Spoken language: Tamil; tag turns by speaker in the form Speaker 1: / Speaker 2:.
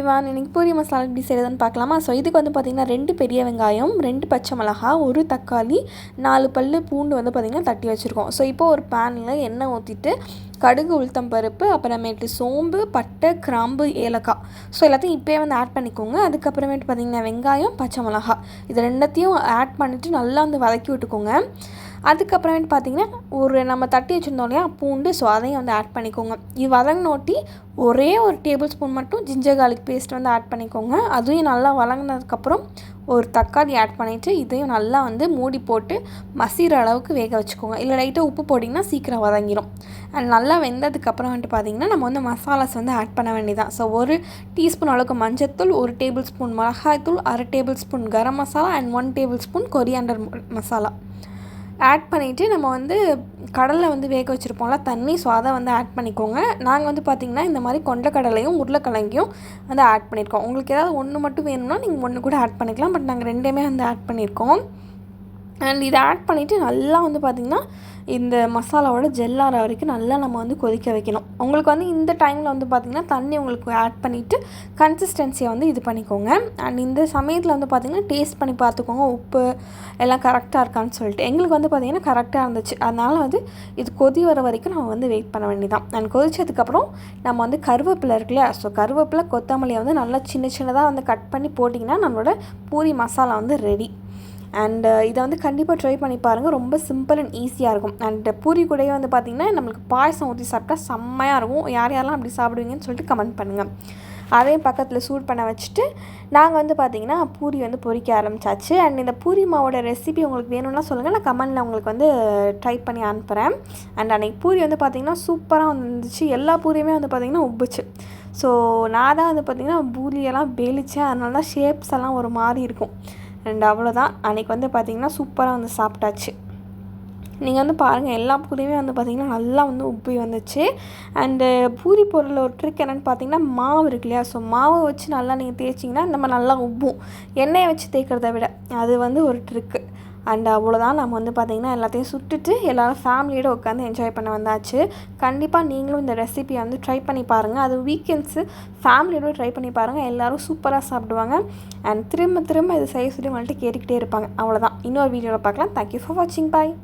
Speaker 1: எவ்ரிவான், இன்னைக்கு பூரி மசாலா எப்படி செய்கிறதுன்னு பார்க்கலாமா? ஸோ இதுக்கு வந்து பார்த்திங்கன்னா 2 பெரிய வெங்காயம், 2 பச்சை மிளகா, 1 தக்காளி, 4 பல்லு பூண்டு வந்து பார்த்திங்கன்னா தட்டி வச்சுருக்கோம். ஸோ இப்போ ஒரு பேனில் எண்ணெய் ஊற்றிட்டு கடுகு, உளுத்தம் பருப்பு, அப்புறமேட்டு சோம்பு, பட்டை, கிராம்பு, ஏலக்காய், ஸோ எல்லாத்தையும் இப்போயே வந்து ஆட் பண்ணிக்கோங்க. அதுக்கப்புறமேட்டு பார்த்திங்கன்னா வெங்காயம், பச்சை மிளகா, இது ரெண்டத்தையும் ஆட் பண்ணிவிட்டு நல்லா வந்து வதக்கி விட்டுக்கோங்க. அதுக்கப்புறமேட்டு பார்த்திங்கன்னா நம்ம தட்டி வச்சுருந்தோம் இல்லையா பூண்டு, ஸோ அதையும் வந்து ஆட் பண்ணிக்கோங்க. இது வதங்கினோட்டி ஒரே ஒரு டேபிள் ஸ்பூன் மட்டும் ஜிஞ்சர் கார்லிக் பேஸ்ட் வந்து ஆட் பண்ணிக்கோங்க. அதுவும் நல்லா வதங்கினதுக்கப்புறம் ஒரு தக்காளி ஆட் பண்ணிவிட்டு இதையும் நல்லா வந்து மூடி போட்டு மசிகிற அளவுக்கு வேக வச்சுக்கோங்க. இல்லை லைட்டாக உப்பு போட்டிங்கன்னா சீக்கிரம் வதங்கிடும். அண்ட் நல்லா வெந்ததுக்கப்புறம் வந்துட்டு பார்த்திங்கன்னா நம்ம வந்து மசாலாஸ் வந்து ஆட் பண்ண வேண்டியதான். ஸோ 1 டீஸ்பூன் அளவுக்கு மஞ்சத்தூள், 1 டேபிள் ஸ்பூன் மிளகாய்த்தூள், 1/2 tablespoon garam masala and 1 tablespoon coriander masala add பண்ணிவிட்டு நம்ம வந்து கடலை வந்து வேக வச்சுருப்போம்ல தண்ணி, ஸோ அதை வந்து ஆட் பண்ணிக்கோங்க. நாங்கள் வந்து பார்த்திங்கன்னா இந்த மாதிரி கொண்டக்கடலையும் உருளைக்கிழங்கையும் வந்து ஆட் பண்ணியிருக்கோம். உங்களுக்கு ஏதாவது ஒன்று மட்டும் வேணும்னா நீங்கள் ஒன்று கூட ஆட் பண்ணிக்கலாம். பட் நாங்கள் 2மே வந்து ஆட் பண்ணியிருக்கோம். அண்ட் இதை ஆட் பண்ணிவிட்டு நல்லா வந்து பார்த்திங்கன்னா இந்த மசாலாவோட ஜெல்லார வரைக்கும் நல்லா நம்ம வந்து கொதிக்க வைக்கணும். உங்களுக்கு வந்து இந்த டைமில் வந்து பார்த்திங்கன்னா தண்ணி உங்களுக்கு ஆட் பண்ணிவிட்டு கன்சிஸ்டன்சியை வந்து இது பண்ணிக்கோங்க. அண்ட் இந்த சமயத்தில் வந்து பார்த்திங்கன்னா டேஸ்ட் பண்ணி பார்த்துக்கோங்க, உப்பு எல்லாம் கரெக்டாக இருக்கான்னு சொல்லிட்டு. எங்களுக்கு வந்து பார்த்திங்கன்னா கரெக்டாக இருந்துச்சு. அதனால் வந்து இது கொதி வர வரைக்கும் நம்ம வந்து வெயிட் பண்ண வேண்டியதான். அண்ட் கொதிச்சதுக்கப்புறம் நம்ம வந்து கருவேப்பிலை இருக்குல்லையா, ஸோ கருவேப்பிலை, கொத்தமல்லியை வந்து நல்லா சின்ன சின்னதாக வந்து கட் பண்ணி போட்டிங்கன்னா நம்மளோட பூரி மசாலா வந்து ரெடி. அண்ட் இதை வந்து கண்டிப்பாக ட்ரை பண்ணி பாருங்கள். ரொம்ப சிம்பிள் அண்ட் ஈஸியாக இருக்கும். அண்ட் பூரி கூடயே வந்து பார்த்திங்கன்னா நம்மளுக்கு பாயசம் ஊற்றி சாப்பிட்டா செம்மையாக இருக்கும். யாரெல்லாம் அப்படி சாப்பிடுவீங்கன்னு சொல்லிட்டு கமெண்ட் பண்ணுங்கள். அதையும் பக்கத்தில் சூட் பண்ண வச்சுட்டு நாங்கள் வந்து பார்த்திங்கன்னா பூரி வந்து பொரிக்க ஆரம்பித்தாச்சு. அண்ட் இந்த பூரி மாவோட ரெசிபி உங்களுக்கு வேணும்னா சொல்லுங்கள், நான் கமெண்டில் உங்களுக்கு வந்து ட்ரை பண்ணி அனுப்புகிறேன். அண்ட் அன்றைக்கி பூரி வந்து பார்த்திங்கன்னா சூப்பராக வந்துச்சு. எல்லா பூரியுமே வந்து பார்த்திங்கன்னா உப்புச்சு. ஸோ நான் தான் வந்து பார்த்திங்கன்னா பூரியெல்லாம் வேலிச்சேன், அதனால தான் ஷேப்ஸ் எல்லாம் ஒரு மாதிரி இருக்கும். அண்ட் அவ்வளோதான், அன்றைக்கி வந்து பார்த்திங்கன்னா சூப்பராக வந்து சாப்பிட்டாச்சு. நீங்கள் வந்து பாருங்கள், எல்லா பூரியுமே வந்து பார்த்திங்கன்னா நல்லா வந்து உப்பி வந்துச்சு. அண்டு பூரி பொருளில் ஒரு ட்ரிக் என்னென்னு பார்த்திங்கன்னா மாவு இருக்கு இல்லையா, ஸோ மாவை வச்சு நல்லா நீங்கள் தேய்ச்சிங்கன்னா நம்ம நல்லா உப்பும். எண்ணெயை வச்சு தேய்க்கிறத விட அது வந்து ஒரு ட்ரிக்கு. அண்ட் அவ்வளோதான், நம்ம வந்து பார்த்திங்கன்னா எல்லாத்தையும் சுட்டுட்டு எல்லோரும் ஃபேமிலியோடு உட்காந்து என்ஜாய் பண்ண வந்தாச்சு. கண்டிப்பாக நீங்களும் இந்த ரெசிபியை வந்து ட்ரை பண்ணி பாருங்கள். அது வீக்கெண்ட்ஸு ஃபேமிலியோடு ட்ரை பண்ணி பாருங்கள். எல்லோரும் சூப்பராக சாப்பிடுவாங்க. அண்ட் திரும்ப திரும்ப இது செய்ய சொல்லி வந்துட்டு கேட்டுக்கிட்டே இருப்பாங்க. அவ்வளோதான், இன்னொரு வீடியோவில் பார்க்கலாம். தேங்க்யூ ஃபார் வாட்சிங். பாய்.